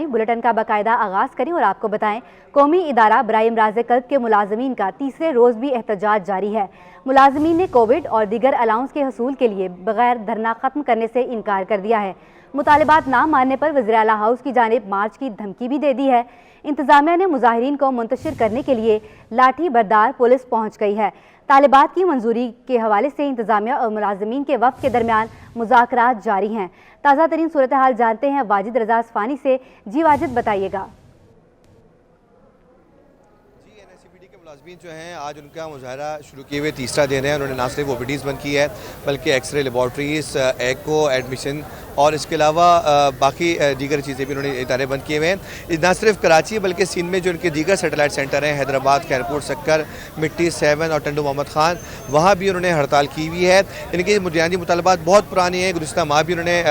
جائیں, بلیٹن کا باقاعدہ آغاز کریں اور آپ کو بتائیں قومی ادارہ برائے امراض قلب کے ملازمین کا تیسرے روز بھی احتجاج جاری ہے. ملازمین نے کووڈ اور دیگر الاؤنس کے حصول کے لیے بغیر دھرنا ختم کرنے سے انکار کر دیا ہے. مطالبات نہ ماننے پر وزیر اعلیٰ ہاؤس کی جانب مارچ کی دھمکی بھی دے دی ہے. انتظامیہ نے مظاہرین کو منتشر کرنے کے لیے لاٹھی بردار پولیس پہنچ گئی ہے. طالبات کی منظوری کے حوالے سے انتظامیہ اور ملازمین کے وفد کے درمیان مذاکرات جاری ہیں. تازہ ترین صورتحال جانتے ہیں واجد رضا اصفہانی سے. جی واجد, بتائیے گا. ملازمین جو ہیں آج ان کا مظاہرہ شروع کیے ہوئے تیسرا دن ہے. انہوں نے نہ صرف اوپیڈیز بند کی ہے بلکہ X ray laboratories, eco, admission اور اس کے علاوہ باقی دیگر چیزیں بھی انہوں نے ادارے بند کیے ہوئے ہیں. نہ صرف کراچی بلکہ سندھ میں جو ان کے دیگر سیٹلائٹ سینٹر ہیں, حیدرآباد, خیرپور, سکر, مٹی 7 اور ٹنڈو محمد خان, وہاں بھی انہوں نے ہڑتال کی ہوئی ہے. ان کے بنیادی مطالبات بہت پرانے ہیں. گزشتہ ماہ بھی انہوں نے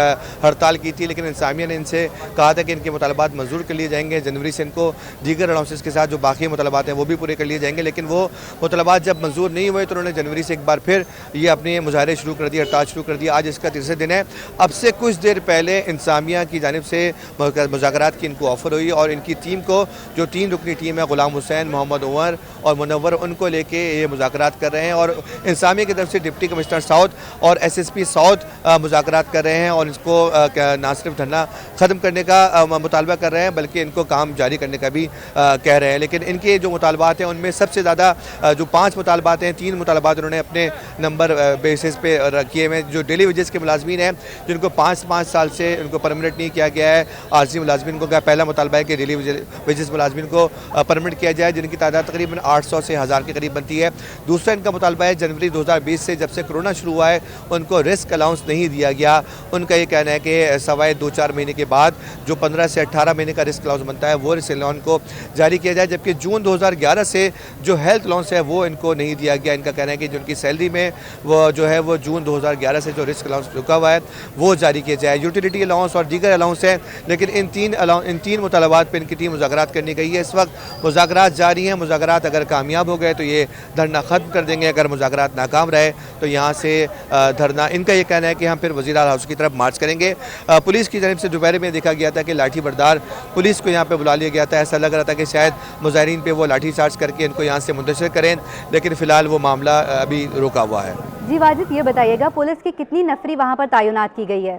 ہڑتال کی تھی, لیکن انتظامیہ نے ان سے کہا تھا کہ ان کے مطالبات منظور کر لیے جائیں گے. جنوری سے ان کو دیگر الاؤنسز کے ساتھ جو باقی مطالبات ہیں وہ بھی پورے کر لیے جائیں گے, لیکن وہ مطالبات جب منظور نہیں ہوئے تو انہوں نے جنوری سے ایک بار پھر یہ اپنے مظاہرے شروع کر دیے, ہڑتال شروع کر دی. آج اس کا تیسرا دن ہے. اب سے کچھ دیر پہلے انتظامیہ کی جانب سے مذاکرات کی ان کو آفر ہوئی اور ان کی ٹیم کو, جو 3 رکنی ٹیم ہے, غلام حسین, محمد عمر اور منور, ان کو لے کے یہ مذاکرات کر رہے ہیں. اور انتظامیہ کی طرف سے ڈپٹی کمشنر ساؤتھ اور ایس ایس پی ساؤتھ مذاکرات کر رہے ہیں اور اس کو نہ صرف دھرنا ختم کرنے کا مطالبہ کر رہے ہیں بلکہ ان کو کام جاری کرنے کا بھی کہہ رہے ہیں. لیکن ان کے جو مطالبات ہیں ان میں سب سے زیادہ جو 5 مطالبات ہیں, 3 مطالبات انہوں نے اپنے نمبر بیسس پہ کیے ہوئے, جو ڈیلی ویجز کے ملازمین ہیں جن کو 5 سال سے ان کو پرمنٹ نہیں کیا گیا ہے. عارضی ملازمین کو پہلا مطالبہ ہے کہ ڈیلی ویجز ملازمین کو پرمنٹ کیا جائے, جن کی تعداد تقریباً 800 سے 1000 کے قریب بنتی ہے. دوسرا ان کا مطالبہ ہے جنوری 2020 سے جب سے کرونا شروع ہوا ہے ان کو رسک الاؤنس نہیں دیا گیا. ان کا یہ کہنا ہے کہ سوائے 2-4 مہینے کے بعد جو 15 سے 18 مہینے کا رسک الاؤنس بنتا ہے وہ رسک الاؤنس کو جاری کیا جائے, جبکہ جون 2011 سے جو ہیلتھ الاؤنس ہے وہ ان کو نہیں دیا گیا. ان کا کہنا ہے کہ جو ان کی سیلری میں وہ جو ہے وہ جون 2011 سے جو رسک الاؤنس رکا ہوا ہے وہ جاری کیا جائے. یوٹیلیٹی الاؤنس اور دیگر الاؤنس ہیں, لیکن ان تین مطالبات پہ ان کی ٹیم مذاکرات کرنے گئی ہے. اس وقت مذاکرات جاری ہیں. مذاکرات اگر کامیاب ہو گئے تو یہ دھرنا ختم کر دیں گے, اگر مذاکرات ناکام رہے تو یہاں سے دھرنا, ان کا یہ کہنا ہے کہ ہم پھر وزیر اعلیٰ ہاؤس کی طرف مارچ کریں گے. پولیس کی جانب سے دوپہر میں دیکھا گیا تھا کہ لاٹھی بردار پولیس کو یہاں پہ بلا لیا گیا تھا. ایسا لگ رہا تھا کہ شاید مظاہرین پہ وہ لاٹھی چارج کر کے ان کو یہاں سے منتشر کریں, لیکن فی الحال وہ معاملہ ابھی روکا ہوا ہے. جی واجد, یہ بتائیے گا پولیس کی کتنی نفری وہاں پر تعینات کی گئی ہے؟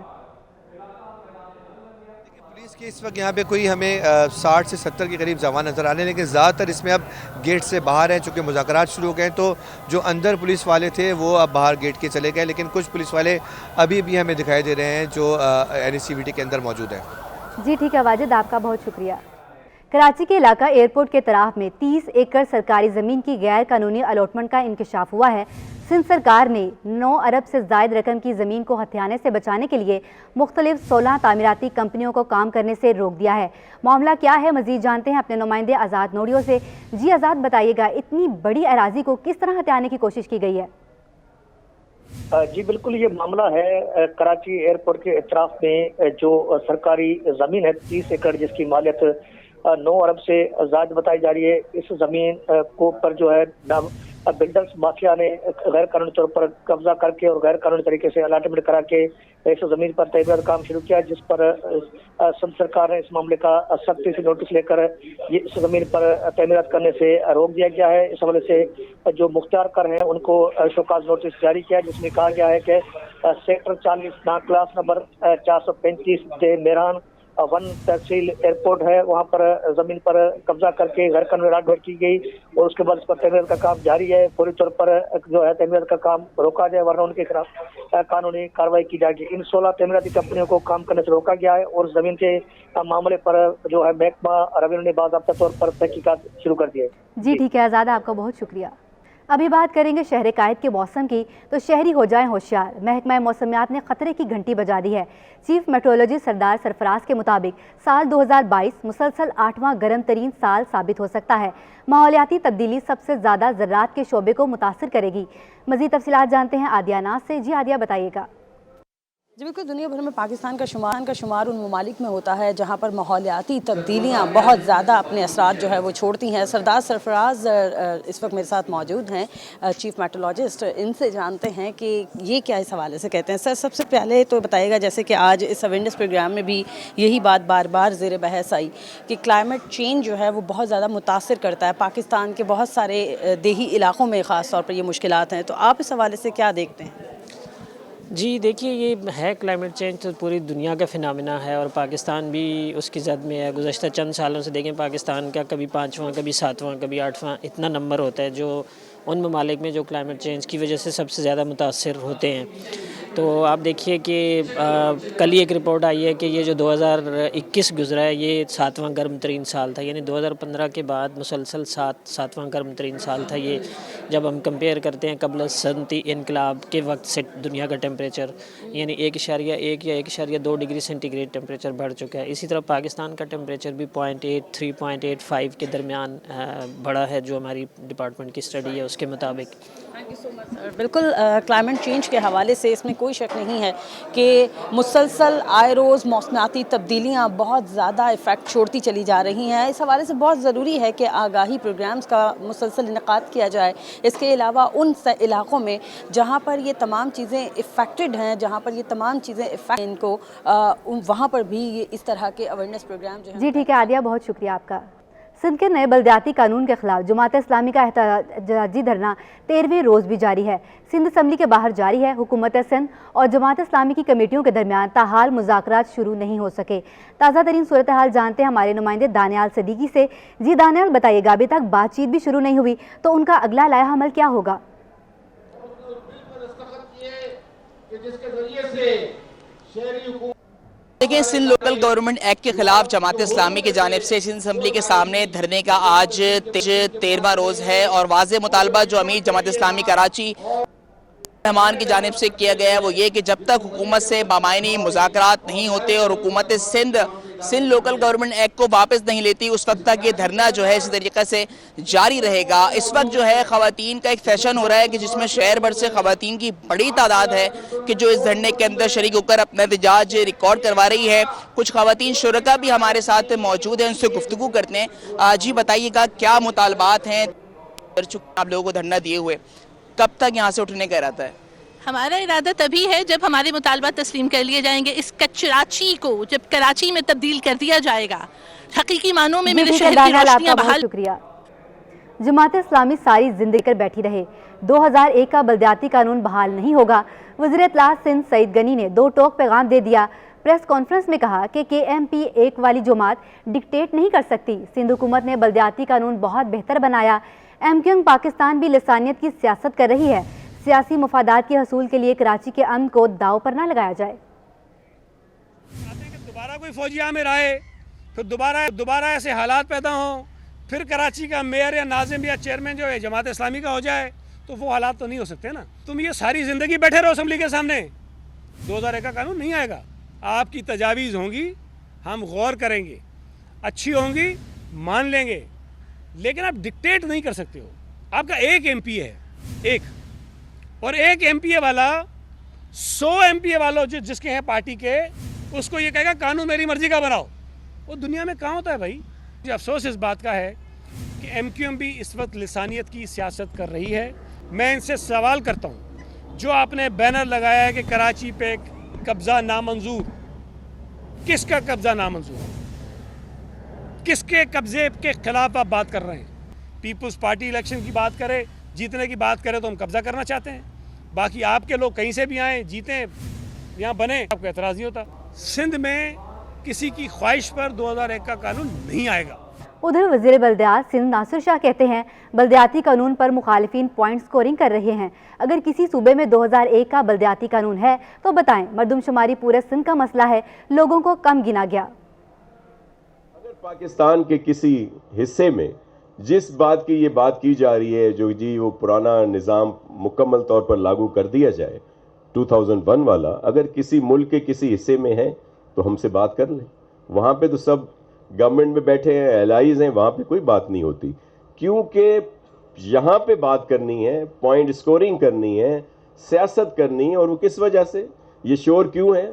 پولیس کے اس وقت یہاں پہ کوئی ہمیں 60 سے 70 کے قریب جوان نظر آنے, لیکن زیادہ تر اس میں اب گیٹ سے باہر ہیں. چونکہ مذاکرات شروع ہو گئے تو جو اندر پولیس والے تھے وہ اب باہر گیٹ کے چلے گئے, لیکن کچھ پولیس والے ابھی بھی ہمیں دکھائی دے رہے ہیں جو NSCVT کے اندر موجود ہیں. جی ٹھیک ہے واجد, آپ کا بہت شکریہ. کراچی کے علاقہ ایئرپورٹ کے طرف میں 30 ایکڑ سرکاری زمین کی غیر قانونی الاٹمنٹ کا انکشاف ہوا ہے. سندھ سرکار نے 9 ارب سے زائد رقم کی زمین کو ہتھیانے سے بچانے کے لیے مختلف 16 تعمیراتی کمپنیوں کو کام کرنے سے روک دیا ہے. معاملہ کیا ہے, مزید جانتے ہیں اپنے نمائندے آزاد نوڈیو سے. جی آزاد, بتائیے گا اتنی بڑی اراضی کو کس طرح ہتھیانے کی کوشش کی گئی ہے؟ جی بالکل, یہ معاملہ ہے کراچی ایئرپورٹ کے اطراف میں جو سرکاری زمین ہے 30 ایکڑ جس کی مالیت 9 ارب سے زائد بتائی جا رہی ہے. اس زمین کو پر جو ہے بلڈرز مافیا نے غیر قانونی طور پر قبضہ کر کے اور غیر قانونی طریقے سے الاٹمنٹ کرا کے اس زمین پر تعمیراتی کام شروع کیا, جس پر سندھ سرکار نے اس معاملے کا سختی سے نوٹس لے کر یہ اس زمین پر تعمیرات کرنے سے روک دیا گیا ہے. اس حوالے سے جو مختار کر ہیں ان کو شوکاز نوٹس جاری کیا, جس میں کہا گیا ہے کہ سیکٹر 40 کلاس نمبر 435 میران 1 تحصیل ایئرپورٹ ہے, وہاں پر زمین پر قبضہ کر کے غیر قانونی الاٹمنٹ کی گئی اور اس کے بعد اس پر تعمیرات کا کام جاری ہے. فوری طور پر جو ہے تعمیرات کا کام روکا جائے ورنہ ان کے خلاف قانونی کارروائی کی جائے گی. ان 16 تعمیراتی کمپنیوں کو کام کرنے سے روکا گیا ہے اور زمین کے معاملے پر جو ہے محکمہ ریونیو نے باضابطہ طور پر تحقیقات شروع کر دی ہے. جی ٹھیک ہے آزاد, آپ کا بہت شکریہ. ابھی بات کریں گے شہر قائد کے موسم کی, تو شہری ہو جائیں ہوشیار. محکمہ موسمیات نے خطرے کی گھنٹی بجا دی ہے. چیف میٹرولوجسٹ سردار سرفراز کے مطابق سال 2022 مسلسل 8واں گرم ترین سال ثابت ہو سکتا ہے. ماحولیاتی تبدیلی سب سے زیادہ زراعت کے شعبے کو متاثر کرے گی. مزید تفصیلات جانتے ہیں عادیہ ناز سے. جی عادیہ, بتائیے گا. جی بالکل، دنیا بھر میں پاکستان کا شمار ان ممالک میں ہوتا ہے جہاں پر ماحولیاتی تبدیلیاں بہت زیادہ اپنے اثرات جو ہے وہ چھوڑتی ہیں۔ سردار سرفراز اس وقت میرے ساتھ موجود ہیں، چیف میٹرولوجسٹ، ان سے جانتے ہیں کہ یہ کیا اس حوالے سے کہتے ہیں۔ سر، سب سے پہلے تو بتائیے گا، جیسے کہ آج اس اویرنیس پروگرام میں بھی یہی بات بار بار زیر بحث آئی کہ کلائمیٹ چینج جو ہے وہ بہت زیادہ متاثر کرتا ہے پاکستان کے بہت سارے دیہی علاقوں میں، خاص طور پر یہ مشکلات ہیں، تو آپ اس حوالے سے کیا دیکھتے ہیں؟ جی دیکھیے، یہ ہے کلائمیٹ چینج تو پوری دنیا کا فنامنا ہے اور پاکستان بھی اس کی زد میں ہے۔ گزشتہ چند سالوں سے دیکھیں پاکستان کا کبھی 5واں، کبھی 7واں، کبھی 8واں اتنا نمبر ہوتا ہے جو ان ممالک میں جو کلائمیٹ چینج کی وجہ سے سب سے زیادہ متاثر ہوتے ہیں۔ تو آپ دیکھیے کہ کل ہی ایک رپورٹ آئی ہے کہ یہ جو 2021 گزرا ہے یہ 7واں گرم ترین سال تھا، یعنی 2015 کے بعد مسلسل 7واں گرم ترین سال تھا یہ، جب ہم کمپیئر کرتے ہیں قبل صنعتی انقلاب کے وقت سے دنیا کا ٹیمپریچر، یعنی 1.1 یا 1.2 ڈگری سینٹی گریڈ ٹیمپریچر بڑھ چکا ہے۔ اسی طرح پاکستان کا ٹیمپریچر بھی 0.8 3.85 کے درمیان بڑھا ہے، جو ہماری ڈپارٹمنٹ کی اسٹڈی ہے اس کے مطابق۔ تھینک یو سو مچ سر۔ بالکل، کلائمیٹ چینج کے حوالے سے اس میں کوئی شک نہیں ہے کہ مسلسل آئے روز موسمیاتی تبدیلیاں بہت زیادہ ایفیکٹ چھوڑتی چلی جا رہی ہیں۔ اس حوالے سے بہت ضروری ہے کہ آگاہی پروگرامز کا مسلسل انعقاد کیا جائے۔ اس کے علاوہ ان علاقوں میں جہاں پر یہ تمام چیزیں افیکٹڈ ہیں، جہاں پر یہ تمام چیزیں افیکٹ ان کو وہاں پر بھی اس طرح کے اویرنیس پروگرام جو ہیں۔ جی ٹھیک ہے عالیہ، بہت شکریہ آپ کا۔ سندھ کے نئے بلدیاتی قانون کے خلاف جماعت اسلامی کا احتجاجی دھرنا 13ویں روز بھی جاری ہے۔ سندھ اسمبلی کے باہر جاری ہے۔ حکومت سندھ اور جماعت اسلامی کی کمیٹیوں کے درمیان تاحال مذاکرات شروع نہیں ہو سکے۔ تازہ ترین صورتحال جانتے ہیں ہمارے نمائندے دانیال صدیقی سے۔ جی دانیال، بتائیے گا، ابھی تک بات چیت بھی شروع نہیں ہوئی تو ان کا اگلا لائحہ عمل کیا ہوگا؟ دیکھیں، سندھ لوکل گورنمنٹ ایکٹ کے خلاف جماعت اسلامی کی جانب سے سندھ اسمبلی کے سامنے دھرنے کا آج 13واں روز ہے، اور واضح مطالبہ جو امیر جماعت اسلامی کراچی رحمان کی جانب سے کیا گیا ہے وہ یہ کہ جب تک حکومت سے بامعنی مذاکرات نہیں ہوتے اور حکومت سندھ لوکل گورنمنٹ ایکٹ کو واپس نہیں لیتی، اس وقت تک یہ دھرنا جو ہے اسی طریقے سے جاری رہے گا۔ اس وقت جو ہے خواتین کا ایک سیشن ہو رہا ہے کہ جس میں شہر بھر سے خواتین کی بڑی تعداد ہے کہ جو اس دھرنے کے اندر شریک ہو کر اپنا احتجاج ریکارڈ کروا رہی ہے۔ کچھ خواتین شرکا بھی ہمارے ساتھ موجود ہیں، ان سے گفتگو کرتے ہیں۔ جی بتائیے گا، کیا مطالبات ہیں آپ لوگوں کو دھرنا دیے ہوئے؟ کب تک یہاں سے اٹھنے کا ارادہ ہے؟ ہمارا ارادہ تبھی ہے جب ہمارے مطالبات تسلیم کر لیے جائیں گے۔ اس کراچی کو جب کراچی میں تبدیل کر دیا جائے گا، حقیقی معنوں میں میرے شہر کی روشنیاں بحال۔ شکریہ۔ جماعت اسلامی ساری زندگی کر بیٹھی رہے، 2001 کا بلدیاتی قانون بحال نہیں ہوگا۔ وزیر اطلاع سندھ سعید غنی نے 2 ٹوک پیغام دے دیا۔ پریس کانفرنس میں کہا کہ KMP 1 والی جماعت ڈکٹیٹ نہیں کر سکتی۔ سندھ حکومت نے بلدیاتی قانون بہت بہتر بنایا۔ MQM پاکستان بھی لسانیت کی سیاست کر رہی ہے۔ سیاسی مفادات کے حصول کے لیے کراچی کے امن کو داؤ پر نہ لگایا جائے۔ دوبارہ کوئی فوجی عامر آئے، پھر دوبارہ ایسے حالات پیدا ہوں، پھر کراچی کا میئر یا ناظم یا چیئرمین جو ہے جماعت اسلامی کا ہو جائے، تو وہ حالات تو نہیں ہو سکتے نا۔ تم یہ ساری زندگی بیٹھے رہو اسمبلی کے سامنے، 2001 کا قانون نہیں آئے گا۔ آپ کی تجاویز ہوں گی، ہم غور کریں گے، اچھی ہوں گی مان لیں گے، لیکن آپ ڈکٹیٹ نہیں کر سکتے ہو۔ آپ کا ایک MP ہے، ایک، اور ایک MPA والا 100 MPA والوں جس کے ہیں پارٹی کے، اس کو یہ کہے گا قانون میری مرضی کا بناؤ۔ وہ دنیا میں کہاں ہوتا ہے بھائی؟ افسوس اس بات کا ہے کہ MQM بھی اس وقت لسانیت کی سیاست کر رہی ہے۔ میں ان سے سوال کرتا ہوں، جو آپ نے بینر لگایا ہے کہ کراچی پہ قبضہ نامنظور، کس کا قبضہ نامنظور؟ کس کے قبضے کے خلاف آپ بات کر رہے ہیں؟ پیپلز پارٹی الیکشن کی بات کرے، جیتنے کی بات کرے تو ہم قبضہ کرنا چاہتے ہیں، باقی آپ کے لوگ کہیں سے بھی آئیں جیتیں یہاں بنے، آپ کو اعتراض نہیں ہوتا۔ سندھ میں کسی کی خواہش پر 2001 کا قانون نہیں آئے گا۔ ادھر وزیر بلدیات سندھ ناصر شاہ کہتے ہیں بلدیاتی قانون پر مخالفین پوائنٹ سکورنگ کر رہے ہیں۔ اگر کسی صوبے میں 2001 کا بلدیاتی قانون ہے تو بتائیں، مردم شماری پورے سندھ کا مسئلہ ہے، لوگوں کو کم گنا گیا۔ اگر پاکستان کے کسی حصے میں جس بات کی یہ بات کی جا رہی ہے جو جی وہ پرانا نظام مکمل طور پر لاگو کر دیا جائے 2001 والا، اگر کسی ملک کے کسی حصے میں ہے تو ہم سے بات کر لیں۔ وہاں پہ تو سب گورنمنٹ میں بیٹھے ہیں، الائیز ہیں، وہاں پہ کوئی بات نہیں ہوتی، کیونکہ یہاں پہ بات کرنی ہے، پوائنٹ سکورنگ کرنی ہے، سیاست کرنی ہے، اور وہ کس وجہ سے یہ شور کیوں ہے؟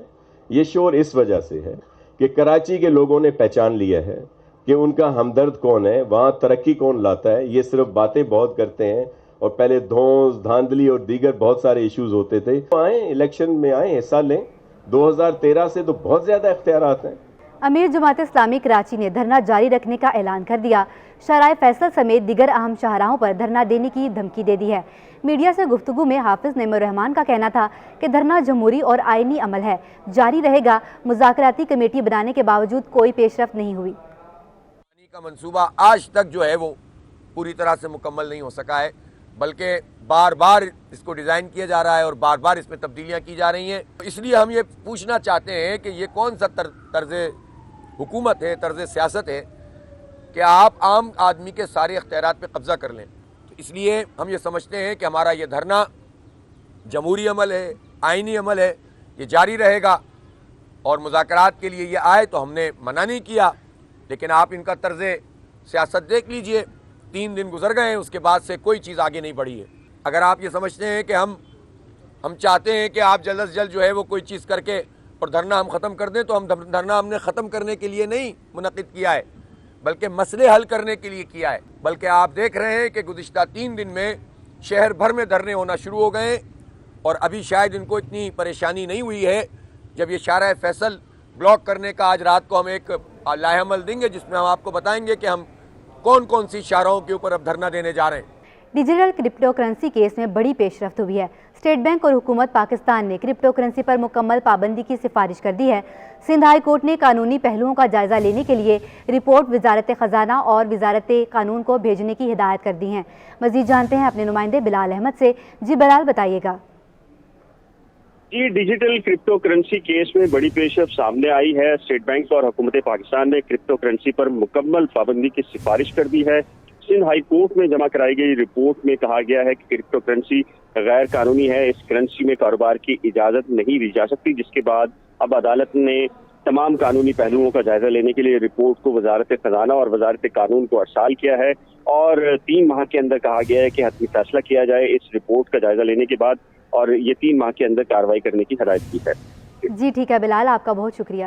یہ شور اس وجہ سے ہے کہ کراچی کے لوگوں نے پہچان لیا ہے کہ ان کا ہمدرد کون ہے، وہاں ترقی کون لاتا ہے۔ یہ صرف باتیں بہت کرتے ہیں اور پہلے دھونس دھاندلی اور دیگر بہت سارے ایشوز ہوتے تھے۔ آئیں الیکشن میں آئیں، حصہ لیں۔ 2013 سے تو بہت زیادہ اختیارات ہیں۔ امیر جماعت اسلامی کراچی نے دھرنا جاری رکھنے کا اعلان کر دیا۔ شارع فیصل سمیت دیگر اہم شاہراہوں پر دھرنا دینے کی دھمکی دے دی ہے۔ میڈیا سے گفتگو میں حافظ نعیم الرحمان کا کہنا تھا کہ دھرنا جمہوری اور آئینی عمل ہے، جاری رہے گا۔ مذاکراتی کمیٹی بنانے کے باوجود کوئی پیش رفت نہیں ہوئی۔ کا منصوبہ آج تک جو ہے وہ پوری طرح سے مکمل نہیں ہو سکا ہے، بلکہ بار بار اس کو ڈیزائن کیا جا رہا ہے اور بار بار اس میں تبدیلیاں کی جا رہی ہیں۔ اس لیے ہم یہ پوچھنا چاہتے ہیں کہ یہ کون سا طرز حکومت ہے، طرز سیاست ہے کہ آپ عام آدمی کے سارے اختیارات پہ قبضہ کر لیں۔ تو اس لیے ہم یہ سمجھتے ہیں کہ ہمارا یہ دھرنا جمہوری عمل ہے، آئینی عمل ہے، یہ جاری رہے گا، اور مذاکرات کے لیے یہ آئے تو ہم نے منع نہیں کیا، لیکن آپ ان کا طرز سیاست دیکھ لیجئے، 3 دن گزر گئے ہیں، اس کے بعد سے کوئی چیز آگے نہیں بڑھی ہے۔ اگر آپ یہ سمجھتے ہیں کہ ہم چاہتے ہیں کہ آپ جلد از جلد جو ہے وہ کوئی چیز کر کے اور دھرنا ہم ختم کر دیں، تو دھرنا ہم نے ختم کرنے کے لیے نہیں منعقد کیا ہے، بلکہ مسئلے حل کرنے کے لیے کیا ہے۔ بلکہ آپ دیکھ رہے ہیں کہ گزشتہ 3 دن میں شہر بھر میں دھرنے ہونا شروع ہو گئے، اور ابھی شاید ان کو اتنی پریشانی نہیں ہوئی ہے۔ جب یہ شارع فیصل بلاک کرنے کا آج رات کو ہم ایک لائحہ عمل دیں گے، جس میں ہم آپ کو بتائیں گے کہ ہم کون سی شاہراہوں کے اوپر اب دھرنا دینے جا رہے ہیں۔ ڈیجیٹل کرپٹو کرنسی کیس میں بڑی پیش رفت ہوئی ہے۔ اسٹیٹ بینک اور حکومت پاکستان نے کرپٹو کرنسی پر مکمل پابندی کی سفارش کر دی ہے۔ سندھ ہائی کورٹ نے قانونی پہلوؤں کا جائزہ لینے کے لیے رپورٹ وزارت خزانہ اور وزارت قانون کو بھیجنے کی ہدایت کر دی ہے۔ مزید جانتے ہیں اپنے نمائندے بلال احمد سے۔ جی بلال، بتائیے گا۔ یہ ڈیجیٹل کرپٹو کرنسی کیس میں بڑی پیش رفت سامنے آئی ہے۔ اسٹیٹ بینک اور حکومت پاکستان نے کرپٹو کرنسی پر مکمل پابندی کی سفارش کر دی ہے۔ سندھ ہائی کورٹ میں جمع کرائی گئی رپورٹ میں کہا گیا ہے کہ کرپٹو کرنسی غیر قانونی ہے، اس کرنسی میں کاروبار کی اجازت نہیں دی جا سکتی، جس کے بعد اب عدالت نے تمام قانونی پہلوؤں کا جائزہ لینے کے لیے رپورٹ کو وزارت خزانہ اور وزارت قانون کو ارسال کیا ہے، اور 3 ماہ کے اندر کہا گیا ہے کہ حتمی فیصلہ کیا جائے اس رپورٹ کا جائزہ لینے کے بعد، اور یہ 3 ماہ کے اندر کارروائی کرنے کی ہدایت کی ہے۔ جی ٹھیک ہے بلال، آپ کا بہت شکریہ۔